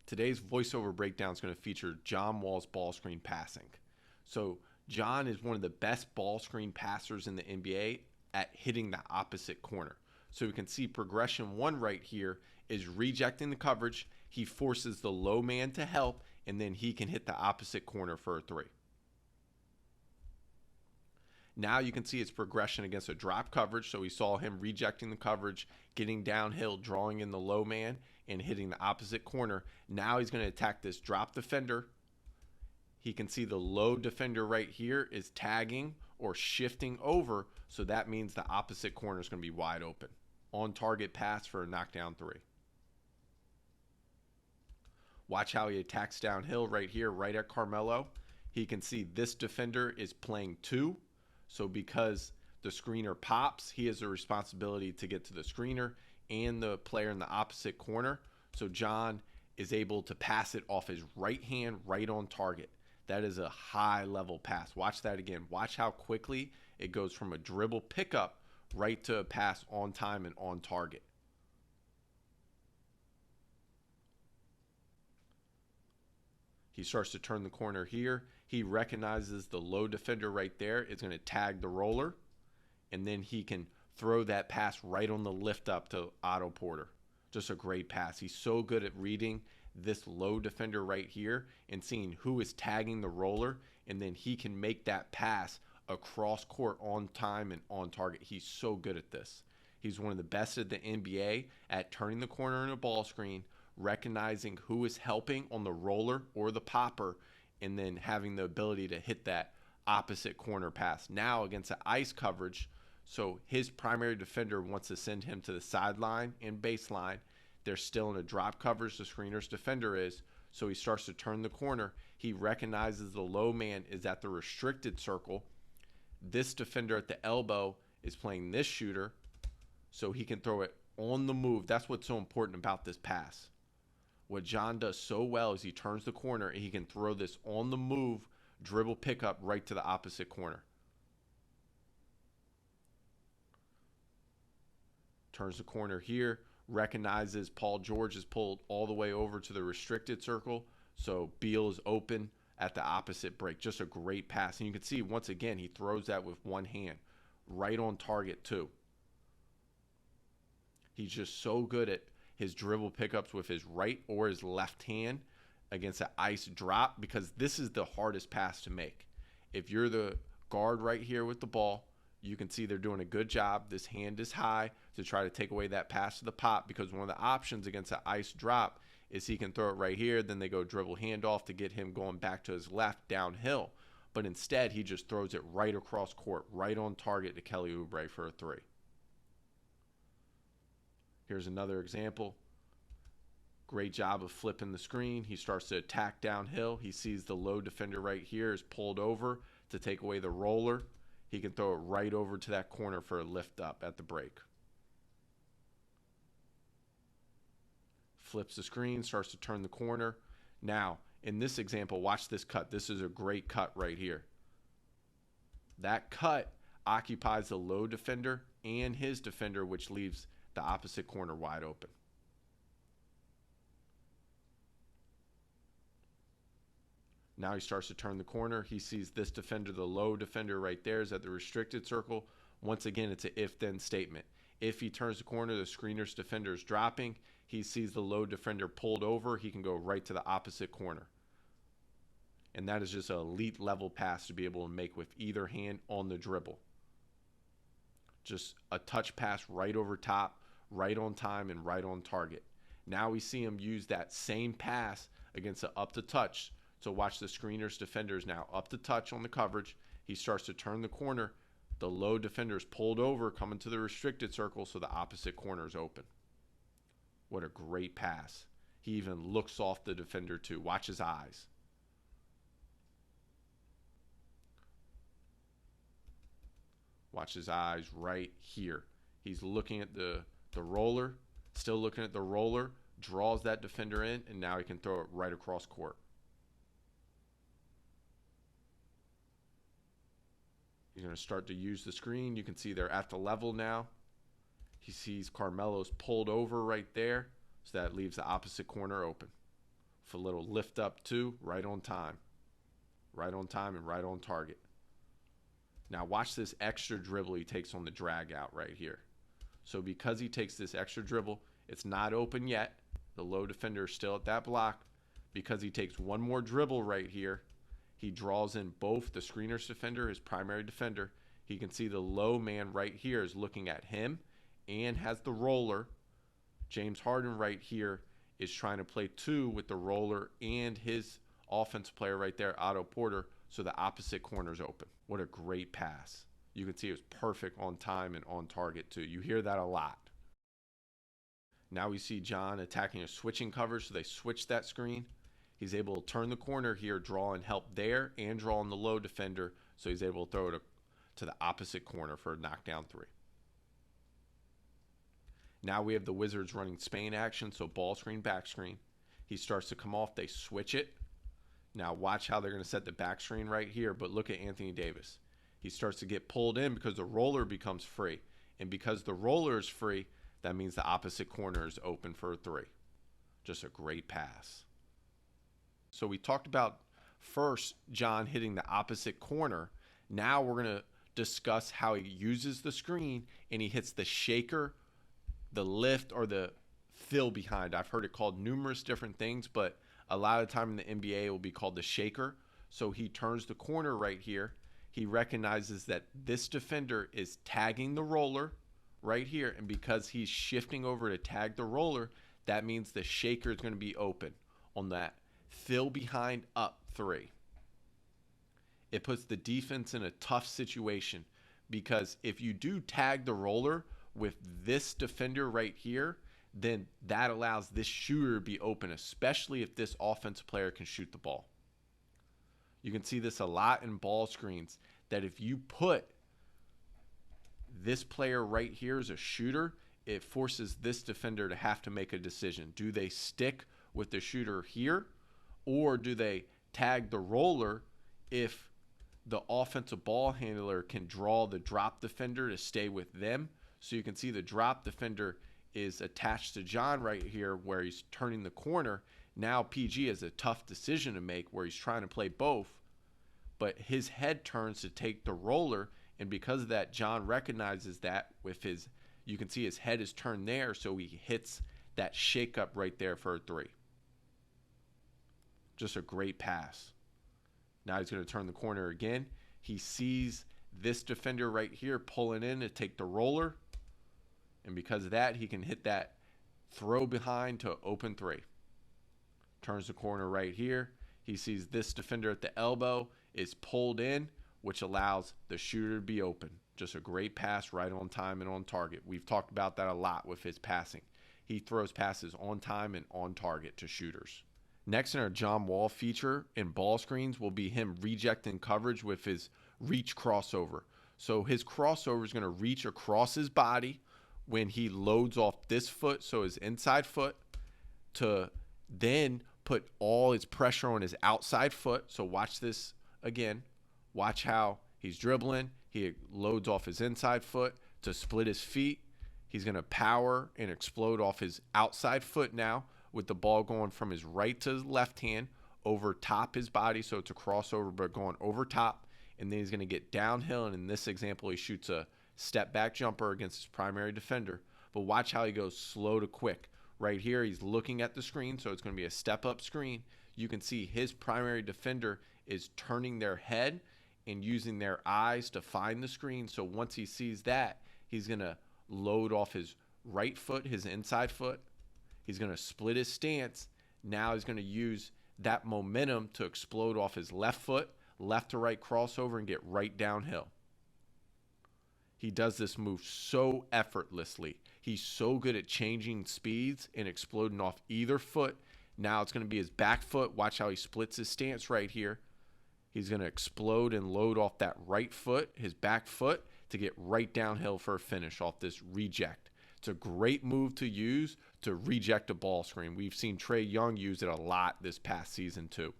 Today's voiceover breakdown is going to feature John Wall's ball screen passing. So, John is one of the best ball screen passers in the NBA at hitting the opposite corner. So, we can see progression one right here is rejecting the coverage. He forces the low man to help, and then he can hit the opposite corner for a three. Now you can see its progression against a drop coverage. So we saw him rejecting the coverage, getting downhill, drawing in the low man, and hitting the opposite corner. Now he's going to attack this drop defender. He can see the low defender right here is tagging or shifting over. So that means the opposite corner is going to be wide open. On target pass for a knockdown three. Watch how he attacks downhill right here, right at Carmelo. He can see this defender is playing two. So because the screener pops, he has a responsibility to get to the screener and the player in the opposite corner. So John is able to pass it off his right hand right on target. That is a high level pass. Watch that again. Watch how quickly it goes from a dribble pickup right to a pass on time and on target. He starts to turn the corner here. He recognizes the low defender right there is going to tag the roller, and then he can throw that pass right on the lift up to Otto Porter. Just a great pass. He's so good at reading this low defender right here and seeing who is tagging the roller, and then he can make that pass across court on time and on target. He's so good at this. He's one of the best at the NBA at turning the corner in a ball screen, recognizing who is helping on the roller or the popper, and then having the ability to hit that opposite corner pass. Now against the ice coverage, so his primary defender wants to send him to the sideline and baseline. They're still in a drop coverage, the screener's defender is, so he starts to turn the corner. He recognizes the low man is at the restricted circle. This defender at the elbow is playing this shooter, so he can throw it on the move. That's what's so important about this pass. What John does so well is he turns the corner and he can throw this on the move dribble pickup right to the opposite corner. Turns the corner here, recognizes Paul George is pulled all the way over to the restricted circle, so Beal is open at the opposite break. Just a great pass. And you can see once again he throws that with one hand right on target too. He's just so good at his dribble pickups with his right or his left hand against an ice drop, because this is the hardest pass to make. If you're the guard right here with the ball, you can see they're doing a good job. This hand is high to try to take away that pass to the pop, because one of the options against an ice drop is he can throw it right here, then they go dribble handoff to get him going back to his left downhill. But instead, he just throws it right across court, right on target to Kelly Oubre for a three. Here's another example. Great job of flipping the screen. He starts to attack downhill. He sees the low defender right here is pulled over to take away the roller. He can throw it right over to that corner for a lift up at the break. Flips the screen, starts to turn the corner. Now, in this example, watch this cut. This is a great cut right here. That cut occupies the low defender and his defender, which leaves the opposite corner wide open. Now he starts to turn the corner. He sees this defender, the low defender right there is at the restricted circle. Once again, it's an if-then statement. If he turns the corner, the screener's defender is dropping. He sees the low defender pulled over. He can go right to the opposite corner. And that is just an elite level pass to be able to make with either hand on the dribble. Just a touch pass right over top, right on time, and right on target. Now we see him use that same pass against the up to touch. So watch the screener's defenders now up to touch on the coverage. He starts to turn the corner. The low defender is pulled over, coming to the restricted circle, so the opposite corner is open. What a great pass. He even looks off the defender too. Watch his eyes. Watch his eyes right here. He's looking at the roller, still looking at the roller, draws that defender in, and now he can throw it right across court. He's going to start to use the screen. You can see they're at the level now. He sees Carmelo's pulled over right there, so that leaves the opposite corner open. for a little lift up 2, right on time. Right on time and right on target. Now watch this extra dribble he takes on the drag out right here. So because he takes this extra dribble, it's not open yet. The low defender is still at that block. Because he takes one more dribble right here, he draws in both the screener's defender, his primary defender. He can see the low man right here is looking at him and has the roller. James Harden right here is trying to play 2 with the roller and his offensive player right there, Otto Porter, so the opposite corner's open. What a great pass. You can see it was perfect on time and on target too. You hear that a lot. Now we see John attacking a switching coverage, so they switch that screen. He's able to turn the corner here, draw and help there, and draw on the low defender, so he's able to throw it to the opposite corner for a knockdown 3. Now we have the Wizards running Spain action, so ball screen, back screen. He starts to come off, they switch it. Now watch how they're going to set the back screen right here, but look at Anthony Davis. He starts to get pulled in because the roller becomes free. And because the roller is free, that means the opposite corner is open for a 3. Just a great pass. So we talked about first John hitting the opposite corner. Now we're going to discuss how he uses the screen and he hits the shaker, the lift, or the fill behind. I've heard it called numerous different things, but a lot of the time in the NBA it will be called the shaker. So he turns the corner right here. He recognizes that this defender is tagging the roller right here, and because he's shifting over to tag the roller, that means the shaker is going to be open on that fill behind up 3. It puts the defense in a tough situation because if you do tag the roller with this defender right here, then that allows this shooter to be open, especially if this offensive player can shoot the ball. You can see this a lot in ball screens, that if you put this player right here as a shooter, it forces this defender to have to make a decision. Do they stick with the shooter here, or do they tag the roller if the offensive ball handler can draw the drop defender to stay with them? So you can see the drop defender is attached to John right here where he's turning the corner. Now PG has a tough decision to make where he's trying to play both, but his head turns to take the roller, and because of that, John recognizes that with his, you can see his head is turned there, so he hits that shake up right there for a 3. Just a great pass. Now he's going to turn the corner again. He sees this defender right here pulling in to take the roller, and because of that, he can hit that throw behind to open 3. Turns the corner right here. He sees this defender at the elbow is pulled in, which allows the shooter to be open. Just a great pass, right on time and on target. We've talked about that a lot with his passing. He throws passes on time and on target to shooters. Next in our John Wall feature in ball screens will be him rejecting coverage with his reach crossover. So his crossover is going to reach across his body when he loads off this foot, so his inside foot, to then put all his pressure on his outside foot. So watch this again. Watch how he's dribbling. He loads off his inside foot to split his feet. He's going to power and explode off his outside foot now with the ball going from his right to his left hand over top his body. So it's a crossover, but going over top. And then he's going to get downhill. And in this example, he shoots a step back jumper against his primary defender. But watch how he goes slow to quick. Right here, he's looking at the screen, so it's going to be a step-up screen. You can see his primary defender is turning their head and using their eyes to find the screen. So once he sees that, he's going to load off his right foot, his inside foot. He's going to split his stance. Now he's going to use that momentum to explode off his left foot, left to right crossover, and get right downhill. He does this move so effortlessly. He's so good at changing speeds and exploding off either foot. Now it's going to be his back foot. Watch how he splits his stance right here. He's going to explode and load off that right foot, his back foot, to get right downhill for a finish off this reject. It's a great move to use to reject a ball screen. We've seen Trae Young use it a lot this past season too.